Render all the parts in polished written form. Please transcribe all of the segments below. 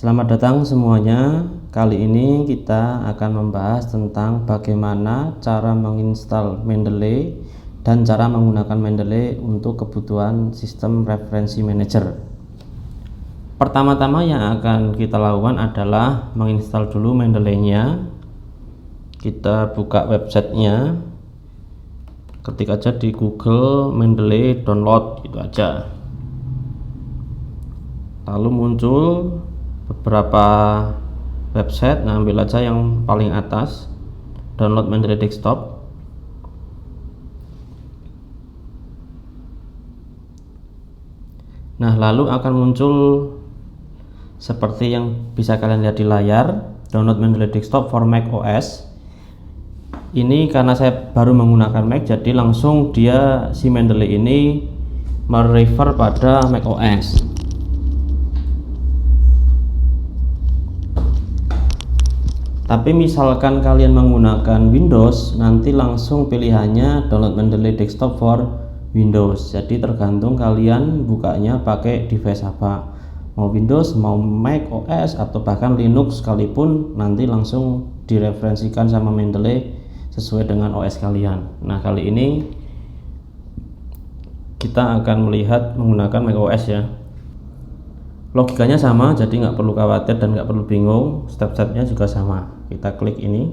Selamat datang semuanya. Kali ini kita akan membahas tentang bagaimana cara menginstal Mendeley dan cara menggunakan Mendeley untuk kebutuhan sistem referensi manager. Pertama-tama yang akan kita lakukan adalah menginstal dulu Mendeley-nya. Kita buka websitenya, ketik aja di Google Mendeley download, gitu aja. Lalu muncul beberapa website. Nah, ambil aja yang paling atas, download Mendeley desktop. Nah, lalu akan muncul seperti yang bisa kalian lihat di layar, download Mendeley desktop for Mac OS. Ini karena saya baru menggunakan Mac, jadi langsung si Mendeley ini merefer pada Mac OS. Tapi misalkan kalian menggunakan Windows, nanti langsung pilihannya download Mendeley desktop for Windows. Jadi tergantung kalian bukanya pakai device apa, mau Windows, mau Mac OS, atau bahkan Linux sekalipun, nanti langsung direferensikan sama Mendeley sesuai dengan OS kalian. Nah, kali ini kita akan melihat menggunakan Mac OS ya. Logikanya sama, jadi nggak perlu khawatir dan nggak perlu bingung. Step-stepnya juga sama. Kita klik ini.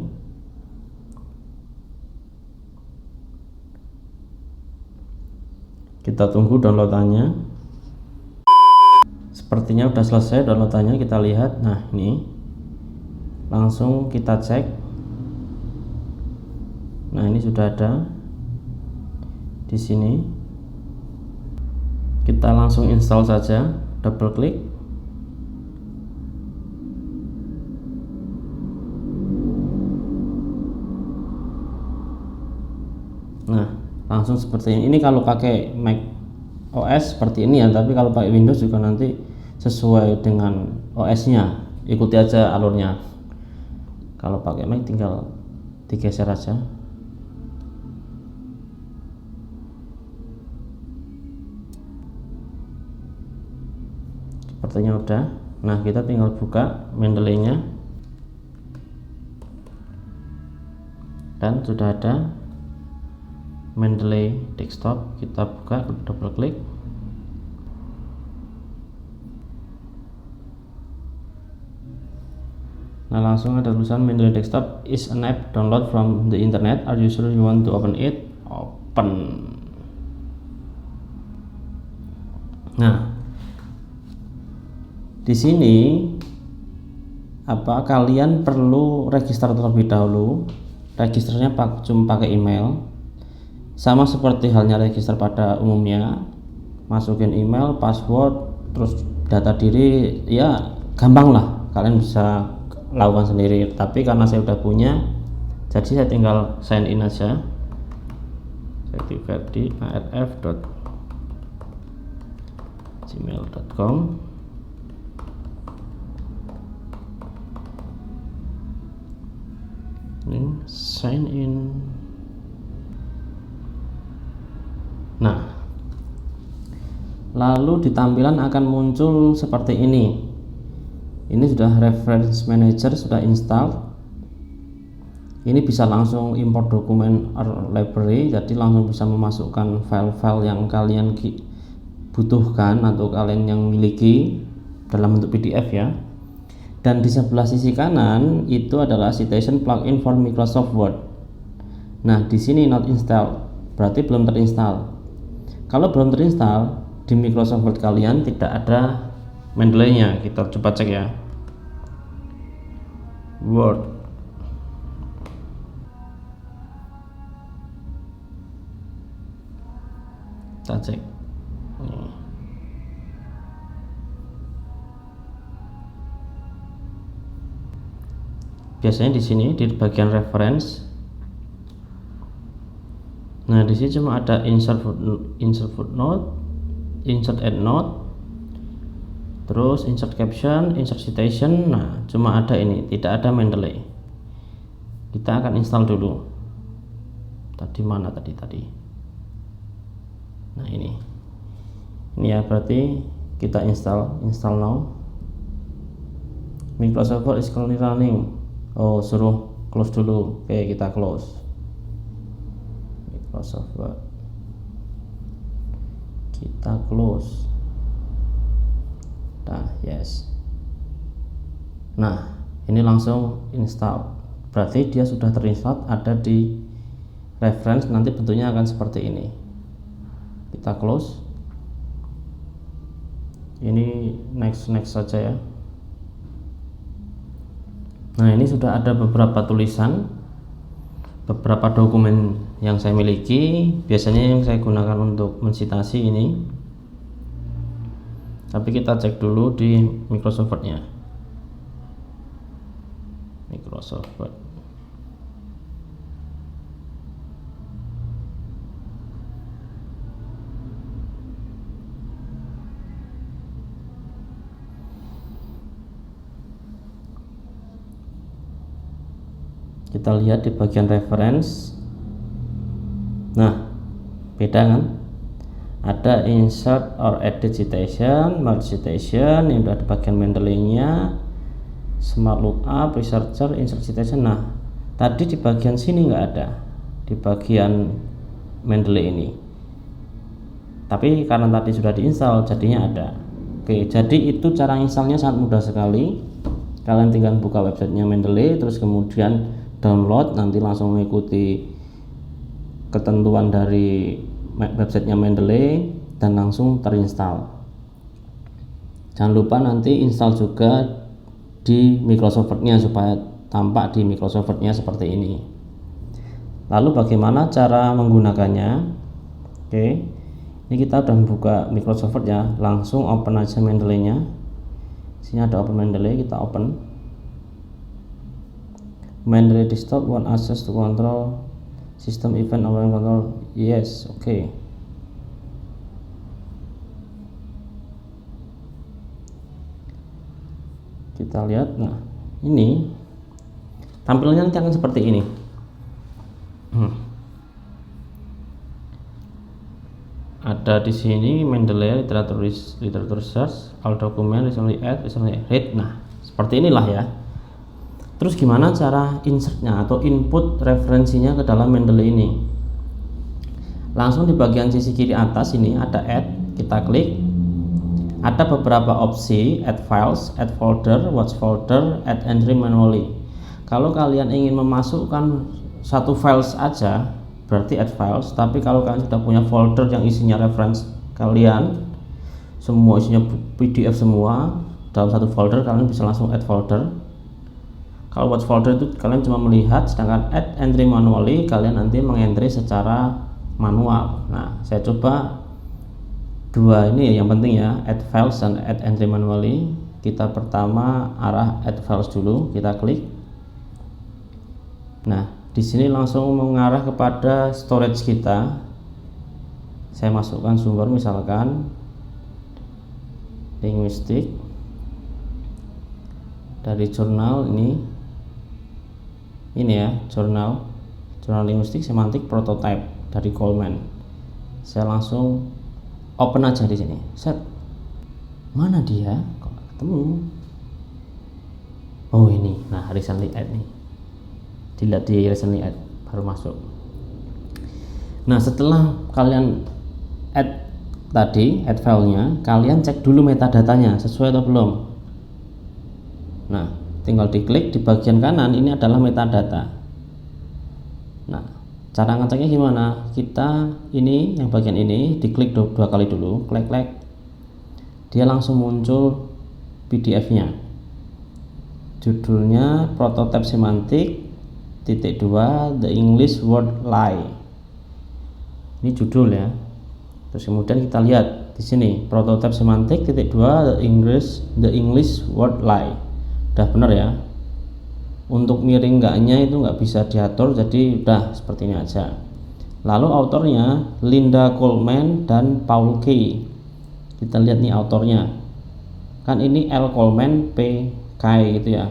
Kita tunggu downloadannya. Sepertinya udah selesai downloadannya. Kita lihat. Nah, ini langsung kita cek. Nah, ini sudah ada di sini. Kita langsung install saja. Double klik. Nah, langsung seperti ini. Ini kalau pakai Mac OS seperti ini ya, tapi kalau pakai Windows juga nanti sesuai dengan OS-nya. Ikuti aja alurnya. Kalau pakai Mac tinggal digeser aja. Sepertinya udah. Nah, kita tinggal buka Mendeley-nya. Dan sudah ada Mendeley desktop. Kita buka, double klik. Nah, langsung ada tulisan Mendeley desktop is an app download from the internet. Are you sure you want to open it? Open. Nah, di sini kalian perlu register terlebih dahulu. Registernya cuma pakai email. Sama seperti halnya register pada umumnya, masukin email, password, terus data diri, ya gampang lah, kalian bisa lakukan sendiri. Tapi karena saya udah punya, jadi saya tinggal sign in aja. Saya aktifkan di arf.gmail.com. Ini sign in. Nah, lalu di tampilan akan muncul seperti ini. Ini sudah reference manager, sudah install. Ini bisa langsung import dokumen or library, jadi langsung bisa memasukkan file-file yang kalian butuhkan atau kalian yang miliki dalam bentuk PDF ya. Dan di sebelah sisi kanan itu adalah citation plugin for Microsoft Word. Nah, di sini not installed, berarti belum terinstall. Kalau belum terinstall, di Microsoft Word kalian tidak ada Mendeley-nya. Kita coba cek ya. Word. Kita cek. Biasanya di sini di bagian reference. Nah, di sini cuma ada insert footnote, insert endnote, terus insert caption, insert citation. Nah, cuma ada ini, tidak ada Mendeley. Kita akan install dulu. Tadi mana tadi? Nah, ini ya, berarti kita install now. Microsoft Word is currently running. Oh, suruh close dulu. Oke, kita close Microsoft Word, kita close. Nah, yes. Nah, ini langsung install, berarti dia sudah terinstall, ada di reference. Nanti bentuknya akan seperti ini. Kita close. Ini next saja ya. Nah, ini sudah ada beberapa tulisan, beberapa dokumen yang saya miliki. Biasanya yang saya gunakan untuk mensitasi ini, tapi kita cek dulu di Microsoft Word-nya. Microsoft Word. Kita lihat di bagian reference. Nah, beda kan? Ada insert or edit citation, merge citation, yang udah di bagian Mendeley-nya, smart lookup, researcher, insert citation. Nah, tadi di bagian sini nggak ada, di bagian Mendeley ini. Tapi karena tadi sudah diinstal, jadinya ada. Oke, jadi itu cara installnya sangat mudah sekali. Kalian tinggal buka websitenya Mendeley, terus kemudian download, nanti langsung mengikuti ketentuan dari websitenya Mendeley dan langsung terinstall. Jangan lupa nanti install juga di Microsoft Word-nya supaya tampak di Microsoft Word-nya seperti ini. Lalu bagaimana cara menggunakannya? Oke, ini kita udah buka Microsoft Word ya, langsung open aja Mendeley-nya. Sini ada open Mendeley, kita open. Mendeley desktop want access to control system event or control. Yes, oke. Kita lihat. Nah, ini tampilannya nanti akan seperti ini. Ada di sini Mendeley literature search, all document recently read. Nah, seperti inilah ya. Terus gimana cara insertnya atau input referensinya ke dalam Mendeley ini? Langsung di bagian sisi kiri atas ini ada add, kita klik. Ada beberapa opsi, add files, add folder, watch folder, add entry manually. Kalau kalian ingin memasukkan satu files aja, berarti add files. Tapi kalau kalian sudah punya folder yang isinya reference kalian, semua isinya PDF semua dalam satu folder, kalian bisa langsung add folder. Kalau watch folder itu kalian cuma melihat, sedangkan add entry manually kalian nanti mengentry secara manual. Nah, saya coba dua ini ya, yang penting ya, add files dan add entry manually. Kita pertama arah add files dulu, kita klik. Nah, di sini langsung mengarah kepada storage kita. Saya masukkan sumber, misalkan linguistik dari jurnal ini ya, jurnal linguistik semantik prototype dari Coleman. Saya langsung open aja di sini. Set. Mana dia? Kok gak ketemu? Oh, ini. Nah, recently add nih. Dilihat di recently add baru masuk. Nah, setelah kalian add filenya, kalian cek dulu metadatanya sesuai atau belum. Nah, tinggal diklik di bagian kanan, ini adalah metadata. Nah, cara ngeceknya gimana? Kita ini yang bagian ini diklik dua kali dulu, klik, dia langsung muncul PDF-nya. Judulnya prototype semantik -2 the English word lie. Ini judul ya. Terus kemudian kita lihat di sini prototype semantik -2 the English word lie. Udah benar ya. Untuk miring enggaknya itu nggak bisa diatur, jadi udah seperti ini aja. Lalu autornya Linda Coleman dan Paul Kay. Kita lihat nih autornya, kan ini L Coleman P Kay gitu ya.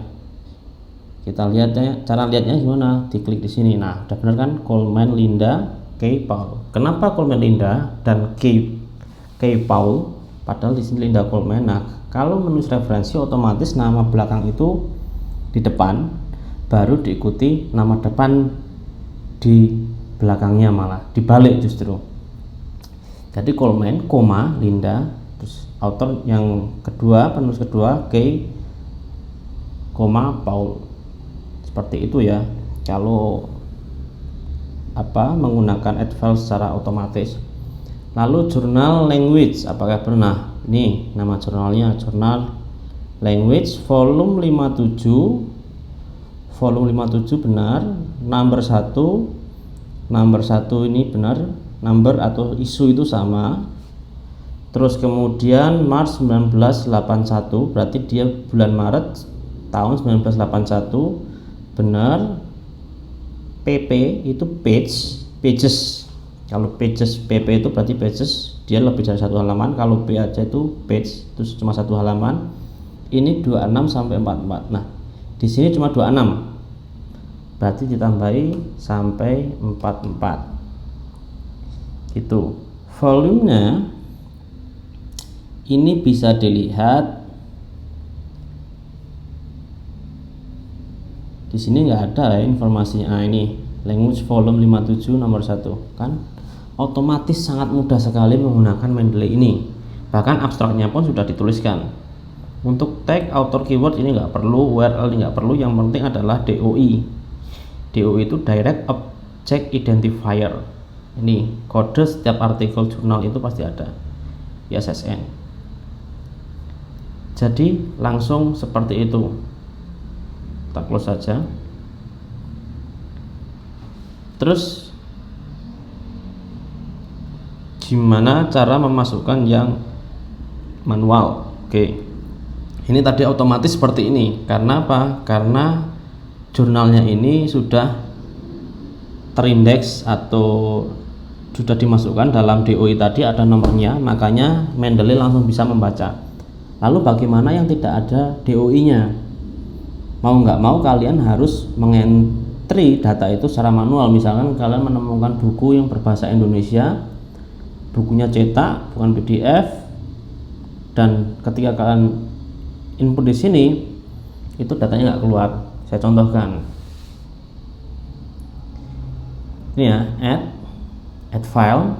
Kita lihat ya, cara lihatnya gimana? Diklik di sini. Nah, udah benar kan? Coleman Linda, Kay Paul. Kenapa Coleman Linda dan Kay Paul? Padahal di sini Linda Coleman. Nah, Kalau menulis referensi otomatis nama belakang itu di depan, baru diikuti nama depan di belakangnya, malah dibalik justru. Jadi Coleman, koma, Linda, terus author yang kedua, penulis kedua, Kay, koma, Paul. Seperti itu ya. Kalau menggunakan add file secara otomatis. Lalu jurnal language, apakah pernah? Ini nama jurnalnya, jurnal language volume 57. Volume 57 benar, number 1 ini benar, number atau isu itu sama. Terus kemudian Maret 1981, berarti dia bulan Maret tahun 1981, benar. PP itu pages. Kalau pages PP itu berarti pages, dia lebih dari satu halaman. Kalau P aja itu page, itu cuma satu halaman. Ini 26 sampai 44. Nah, di sini cuma 26. Berarti ditambahi sampai 44. Itu. Volumenya ini bisa dilihat di sini, nggak ada ya informasinya. Ini language volume 57 nomor 1 kan, otomatis sangat mudah sekali menggunakan Mendeley ini. Bahkan abstraknya pun sudah dituliskan. Untuk tag author keyword ini nggak perlu, URL ini nggak perlu, yang penting adalah DOI. DOI itu direct object identifier. Ini kode setiap artikel jurnal itu pasti ada, ISSN. Jadi langsung seperti itu. Kita close saja. Terus gimana cara memasukkan yang manual? Oke, ini tadi otomatis seperti ini. Karena apa? Karena jurnalnya ini sudah terindeks atau sudah dimasukkan dalam DOI tadi, ada nomornya, makanya Mendeley langsung bisa membaca. Lalu bagaimana yang tidak ada DOI-nya? Mau nggak mau kalian harus mengentry data itu secara manual. Misalkan kalian menemukan buku yang berbahasa Indonesia, bukunya cetak bukan PDF, dan ketika kalian input di sini itu datanya nggak keluar. Saya contohkan ini ya, add file.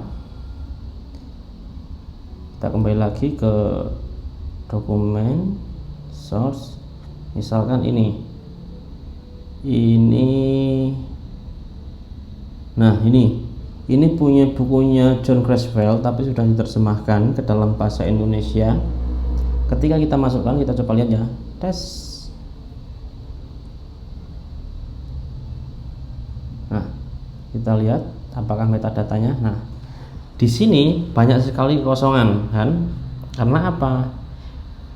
Kita kembali lagi ke dokumen source. Misalkan ini, nah ini punya bukunya John Creswell, tapi sudah diterjemahkan ke dalam bahasa Indonesia. Ketika kita masukkan, kita coba lihat ya, tes. Nah, kita lihat apakah metadatanya. Nah, di sini banyak sekali kekosongan kan? Karena apa?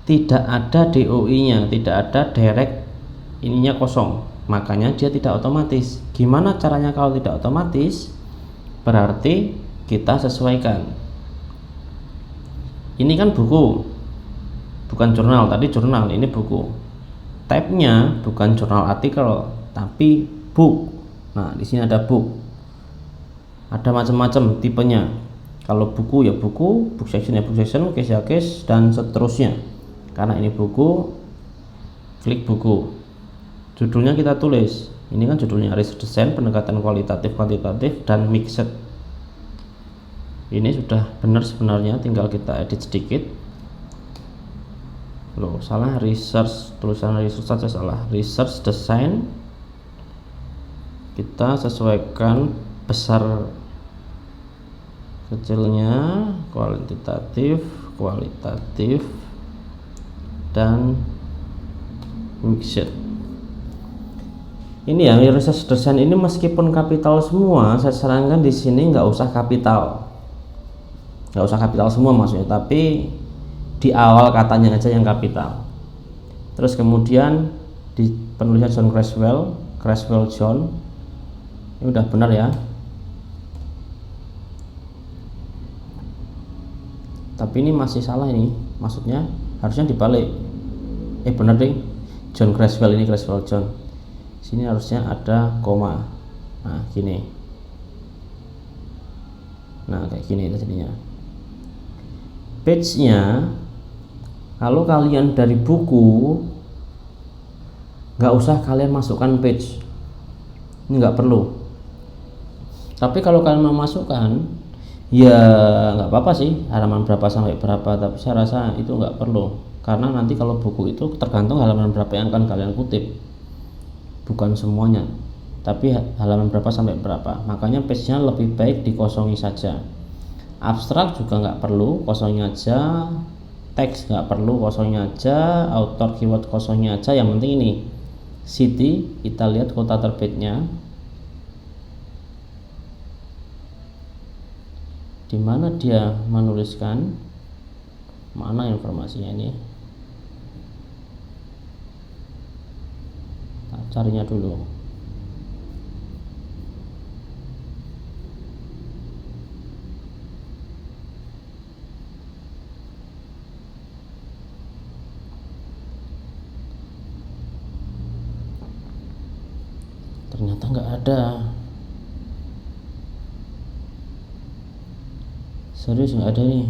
Tidak ada DOI-nya, tidak ada direct ininya kosong, makanya dia tidak otomatis. Gimana caranya kalau tidak otomatis? Berarti kita sesuaikan. Ini kan buku, bukan jurnal. Tadi jurnal, ini buku. Type-nya bukan jurnal artikel, tapi book. Nah, di sini ada book. Ada macam-macam tipenya. Kalau buku ya buku, book section ya book section, case ya case, dan seterusnya. Karena ini buku, klik buku. Judulnya kita tulis. Ini kan judulnya research design, pendekatan kualitatif, kuantitatif, dan mixed. Ini sudah benar sebenarnya, tinggal kita edit sedikit. Loh, salah, research, tulisan research saja salah. Research design. Kita sesuaikan besar kecilnya, kualitatif, dan mixed. Ini yang research design ini meskipun kapital semua, saya sarankan di sini nggak usah kapital semua maksudnya, tapi di awal katanya aja yang kapital. Terus kemudian di penulisnya John Creswell John, ini udah benar ya. Tapi ini masih salah, ini maksudnya harusnya dibalik. Bener deh, John Creswell, ini Creswell John. Sini harusnya ada koma. Nah, gini. Nah, kayak gini jadinya. Page-nya Kalau kalian dari buku, nggak usah kalian masukkan page, ini nggak perlu. Tapi kalau kalian memasukkan, ya nggak apa-apa sih halaman berapa sampai berapa, tapi saya rasa itu nggak perlu, karena nanti kalau buku itu tergantung halaman berapa yang akan kalian kutip, bukan semuanya, tapi halaman berapa sampai berapa. Makanya page-nya lebih baik dikosongi saja. Abstrak juga nggak perlu, kosongin aja. Teks nggak perlu, kosongin aja. Author, keyword, kosongin aja. Yang penting ini city, kita lihat kota terbitnya di mana dia menuliskan, mana informasinya ini, nah, carinya dulu. Ternyata nggak ada. Serius nggak ada nih.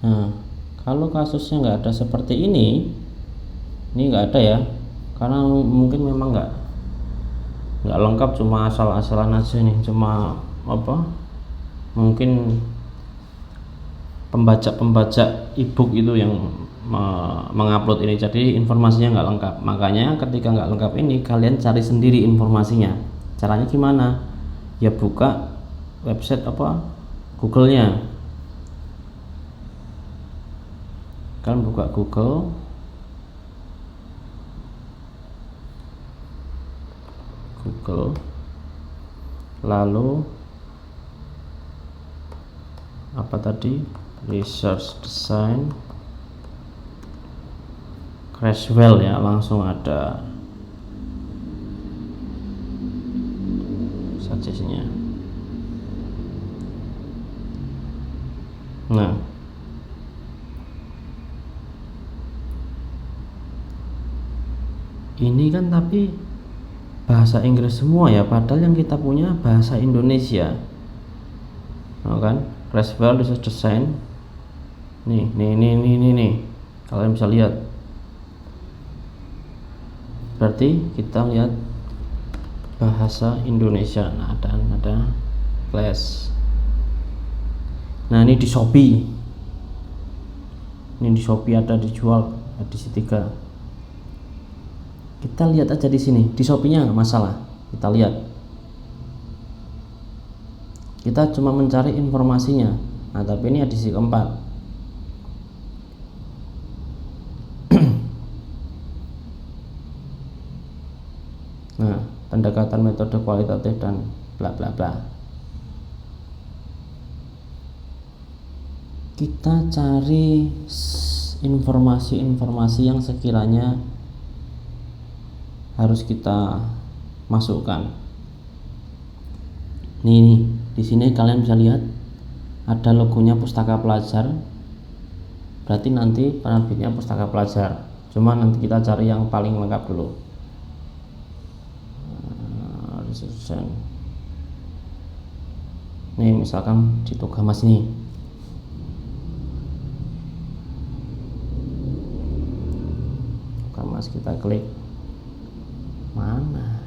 Nah, kalau kasusnya nggak ada seperti ini nggak ada ya, karena mungkin memang nggak lengkap, cuma asal-asalan aja nih, cuma apa, mungkin pembaca ebook itu yang mengupload ini, jadi informasinya nggak lengkap. Makanya ketika nggak lengkap ini, kalian cari sendiri informasinya. Caranya gimana? Ya buka website apa, Google-nya. Kalian buka Google, lalu apa tadi, research design Creswell ya, langsung ada suggestinya. Nah, ini kan tapi bahasa Inggris semua ya, padahal yang kita punya bahasa Indonesia. Nah, kan Creswell research design nih, kalian bisa lihat. Berarti kita lihat bahasa Indonesia. Nah, ada class. Nah, ini di Shopee. Ini di Shopee ada dijual edisi 3. Kita lihat aja di sini. Di Shopee-nya nggak masalah. Kita lihat. Kita cuma mencari informasinya. Nah, tapi ini edisi keempat. Nah, pendekatan metode kualitatif dan bla bla bla. Kita cari informasi-informasi yang sekiranya harus kita masukkan. Nih, di sini kalian bisa lihat ada logonya Pustaka Pelajar. Berarti nanti penerbitnya Pustaka Pelajar. Cuma nanti kita cari yang paling lengkap dulu. Nih, misalkan di Togamas nih. Togamas, kita klik. Mana?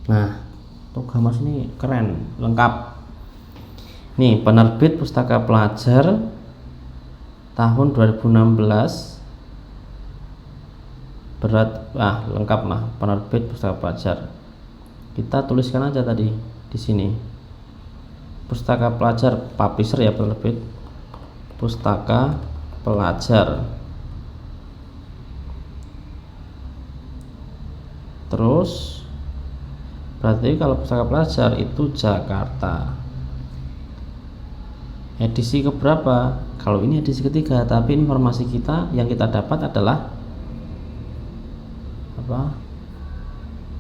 Nah, Togamas ini keren, lengkap. Nih, penerbit Pustaka Pelajar tahun 2016. Lengkap lah, penerbit Pustaka Pelajar. Kita tuliskan aja tadi di sini. Pustaka Pelajar, publisher ya, penerbit Pustaka Pelajar. Terus berarti kalau Pustaka Pelajar itu Jakarta. Edisi keberapa? Kalau ini edisi ketiga, tapi informasi kita yang kita dapat adalah apa?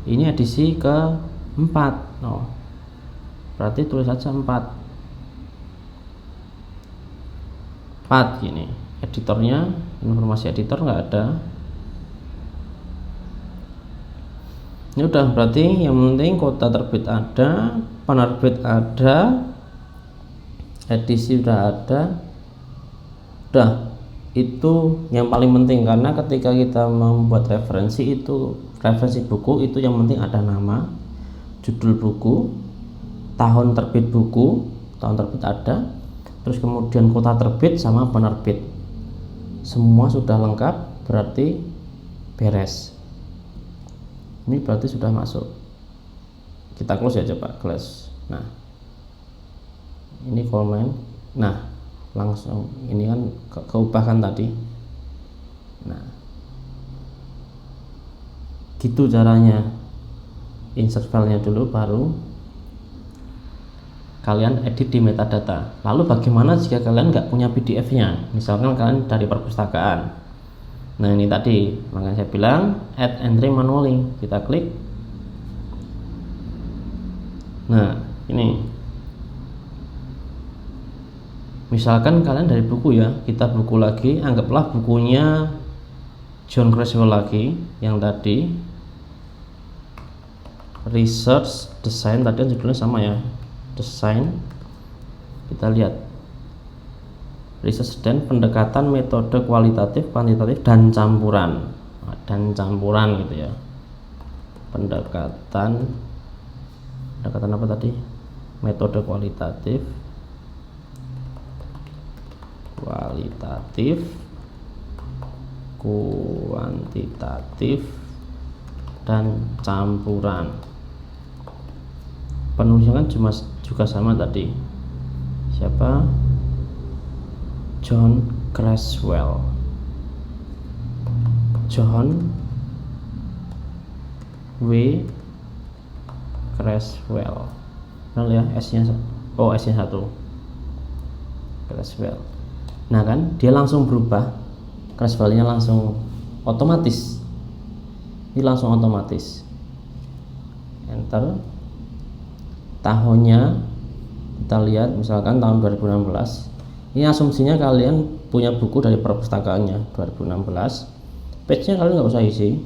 Ini edisi keempat. Oh, berarti tulis saja 4 gini. Editornya, informasi editor nggak ada. Ini udah, berarti yang penting kota terbit ada, penerbit ada, edisi udah ada, udah. Itu yang paling penting, karena ketika kita membuat referensi buku itu yang penting ada nama, judul buku, tahun terbit buku, tahun terbit ada, terus kemudian kota terbit sama penerbit. Semua sudah lengkap, berarti beres. Ini berarti sudah masuk. Kita close ya, coba close. Nah, ini comment. Nah, langsung ini kan keubahkan tadi. Nah, gitu caranya. Insert filenya dulu, baru kalian edit di metadata. Lalu bagaimana jika kalian nggak punya PDF-nya? Misalkan kalian dari perpustakaan. Nah, ini tadi makanya saya bilang add entry manually. Kita klik. Nah, ini misalkan kalian dari buku ya, kita buku lagi, anggaplah bukunya John Creswell lagi, yang tadi research design, tadi judulnya sama ya, design. Kita lihat research dan pendekatan metode kualitatif, kuantitatif, dan campuran. Gitu ya, pendekatan apa tadi, metode kualitatif, kuantitatif, dan campuran. Penulisnya kan juga sama tadi, siapa, John Creswell. John W. Creswell. Benar ya, S-nya satu. Creswell. Nah kan, dia langsung berubah, Creswell-nya langsung otomatis. Ini langsung otomatis. Enter. Tahunnya kita lihat, misalkan tahun 2016. Ini asumsinya kalian punya buku dari perpustakaannya 2016. Page-nya kalian nggak usah isi.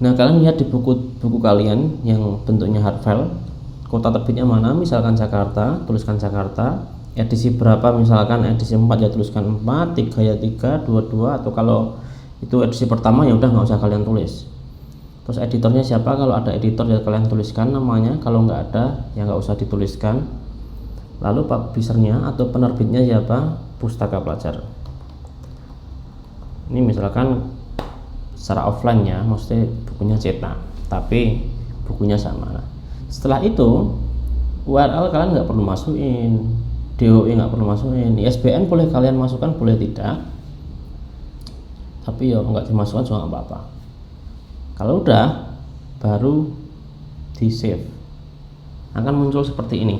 Nah, kalian lihat di buku kalian yang bentuknya hard file, kota terbitnya mana, misalkan Jakarta, tuliskan Jakarta. Edisi berapa, misalkan edisi 4 ya tuliskan 4, 3 ya 3, 22, atau kalau itu edisi pertama ya udah nggak usah kalian tulis. Terus editornya siapa, kalau ada editor ya kalian tuliskan namanya, kalau nggak ada ya nggak usah dituliskan. Lalu publishernya atau penerbitnya siapa, Pustaka Pelajar. Ini misalkan secara offline ya, maksudnya bukunya cetak tapi bukunya sama. Setelah itu URL kalian nggak perlu masukin, DOI nggak perlu masukin, ISBN boleh kalian masukkan, boleh tidak, tapi ya nggak dimasukkan juga nggak apa-apa. Kalau udah, baru di save, akan muncul seperti ini.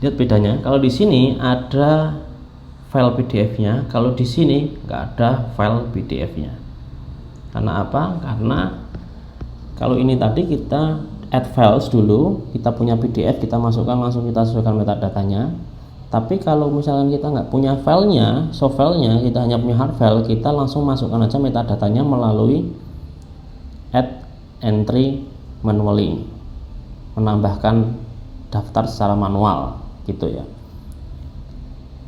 Lihat bedanya, kalau di sini ada file PDF-nya, kalau di sini nggak ada file PDF-nya. Karena apa? Karena kalau ini tadi kita add files dulu, kita punya PDF, kita masukkan, langsung kita sesuaikan metadatanya. Tapi kalau misalkan kita nggak punya filenya, soft filenya, kita hanya punya hard file, kita langsung masukkan aja metadatanya melalui add entry manually, menambahkan daftar secara manual gitu ya.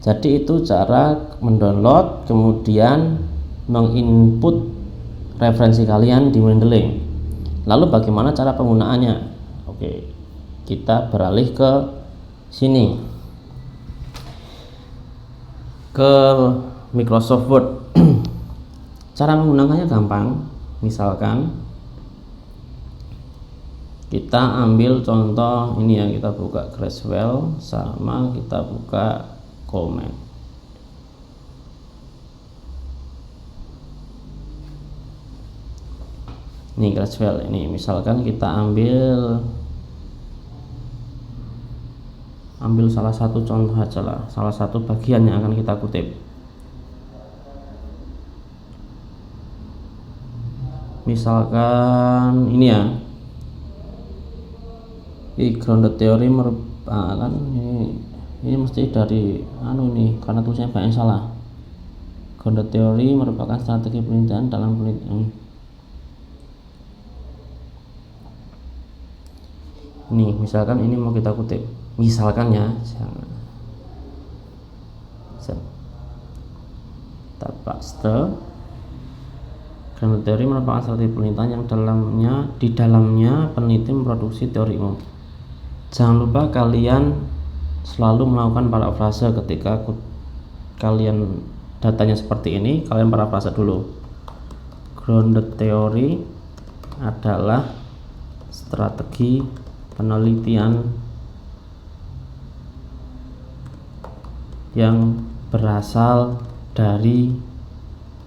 Jadi itu cara mendownload kemudian menginput referensi kalian di Mendeley. Lalu bagaimana cara penggunaannya? Oke, kita beralih ke sini, ke Microsoft Word. Cara menggunakannya gampang. Misalkan kita ambil contoh ini ya, kita buka Creswell sama kita buka Coleman. Ini Creswell ini, misalkan kita ambil salah satu contoh aja lah, salah satu bagian yang akan kita kutip. Misalkan ini ya, ini grounded theory merupakan ini mesti dari nih, karena tulisannya banyak salah. Grounded theory merupakan strategi penelitian dalam penelitian. Ini misalkan ini mau kita kutip, misalkan ya, jangan kita paste. Grammar teori merupakan strategi penelitian yang di dalamnya peneliti memproduksi teori umum. Jangan lupa kalian selalu melakukan parafrase ketika kalian datanya seperti ini, kalian parafrase dulu. Grounded theory adalah strategi penelitian yang berasal dari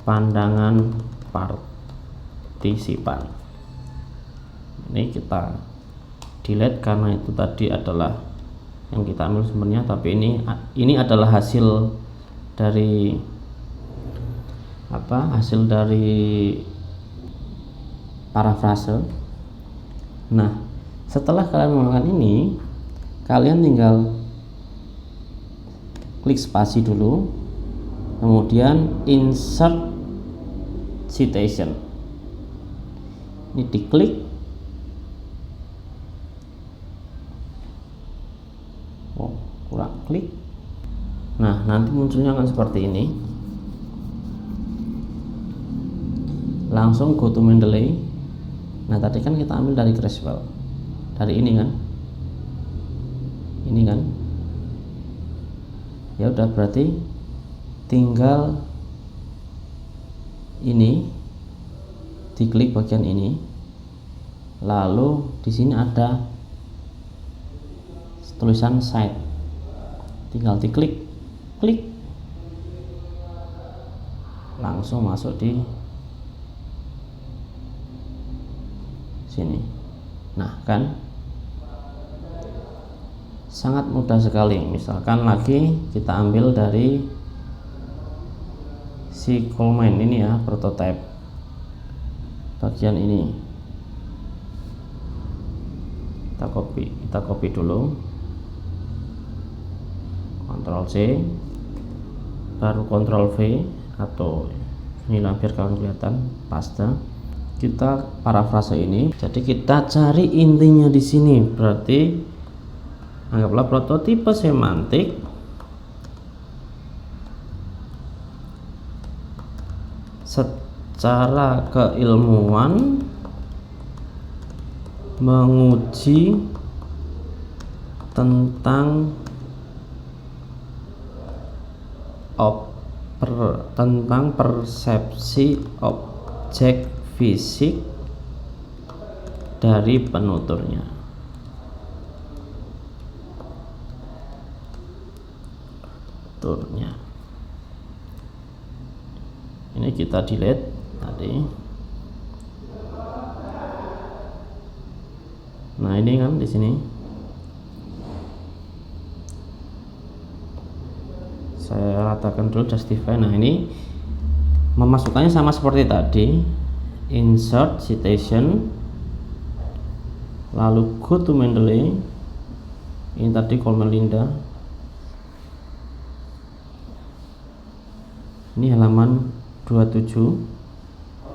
pandangan partisipan. Ini kita delete karena itu tadi adalah yang kita ambil sumbernya, tapi ini adalah hasil dari hasil dari parafrase. Nah, setelah kalian melakukan ini, kalian tinggal klik spasi dulu, kemudian insert citation. Ini diklik, kurang klik. Nah, nanti munculnya akan seperti ini. Langsung go to Mendeley. Nah, tadi kan kita ambil dari Creswell, dari ini kan, ya udah, berarti tinggal ini diklik bagian ini, lalu di sini ada tulisan cite, tinggal diklik, langsung masuk di sini. Nah, kan sangat mudah sekali. Misalkan lagi kita ambil dari si Coleman ini ya, prototype bagian ini, kita copy dulu, Ctrl C, baru Ctrl V, atau inilah biar kalian kelihatan, paste. Kita parafrase ini, jadi kita cari intinya di sini. Berarti anggaplah prototipe semantik secara keilmuan menguji tentang persepsi objek fisik dari penuturnya. Ini kita delete tadi. Nah, ini kan di sini saya ratakan dulu, justify. Nah, ini memasukkannya sama seperti tadi, insert citation, lalu go to Mendeley. Ini tadi Coleman Linda, ini halaman 27,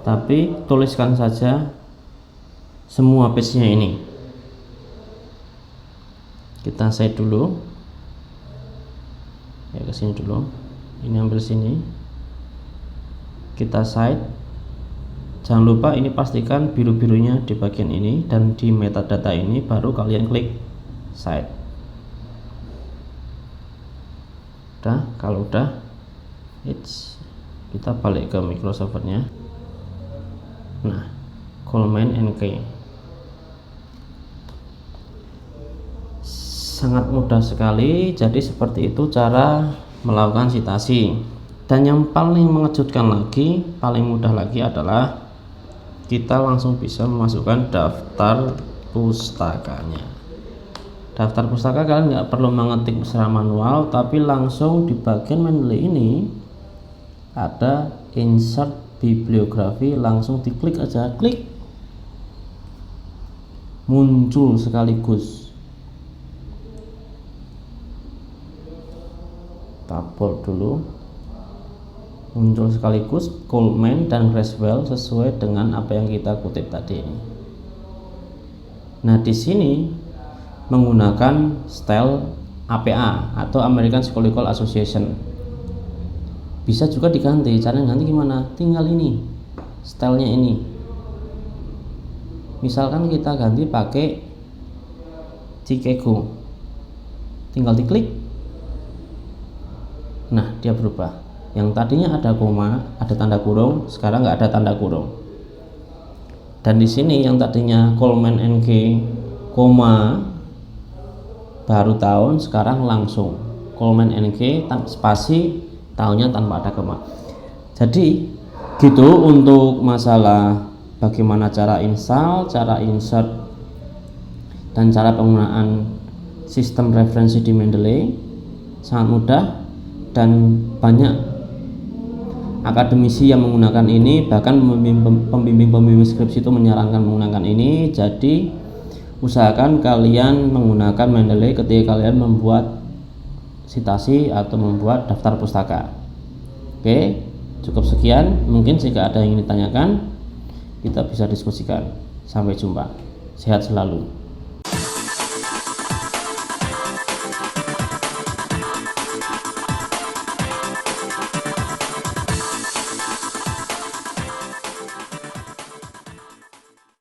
tapi tuliskan saja semua page-nya ini. Kita save dulu ya, ke sini dulu, ini ambil sini, kita save. Jangan lupa ini pastikan biru-birunya di bagian ini, dan di metadata ini baru kalian klik save. Udah, kalau udah kita balik ke Microsoft-nya. Nah, Coleman NK sangat mudah sekali. Jadi seperti itu cara melakukan citasi. Dan yang paling mengejutkan lagi, paling mudah lagi adalah kita langsung bisa memasukkan daftar pustakanya. Daftar pustaka kalian nggak perlu mengetik secara manual, tapi langsung di bagian Mendeley ini ada insert bibliografi, langsung diklik aja, klik, muncul sekaligus. Tabel dulu, muncul sekaligus Coleman dan Creswell sesuai dengan apa yang kita kutip tadi. Nah, di sini menggunakan style APA atau American Psychological Association. Bisa juga diganti. Caranya ganti gimana? Tinggal ini stylenya ini, misalkan kita ganti pakai Chicago, tinggal diklik, nah dia berubah. Yang tadinya ada koma, ada tanda kurung, sekarang nggak ada tanda kurung. Dan di sini yang tadinya Coleman NG koma baru tahun, sekarang langsung Coleman NG spasi tahunnya tanpa ada koma. Jadi gitu untuk masalah bagaimana cara install, cara insert, dan cara penggunaan sistem referensi di Mendeley. Sangat mudah dan banyak akademisi yang menggunakan ini, bahkan pembimbing skripsi itu menyarankan menggunakan ini. Jadi usahakan kalian menggunakan Mendeley ketika kalian membuat citasi atau membuat daftar pustaka. Oke, cukup sekian. Mungkin jika ada yang ingin ditanyakan, kita bisa diskusikan. Sampai jumpa. Sehat selalu.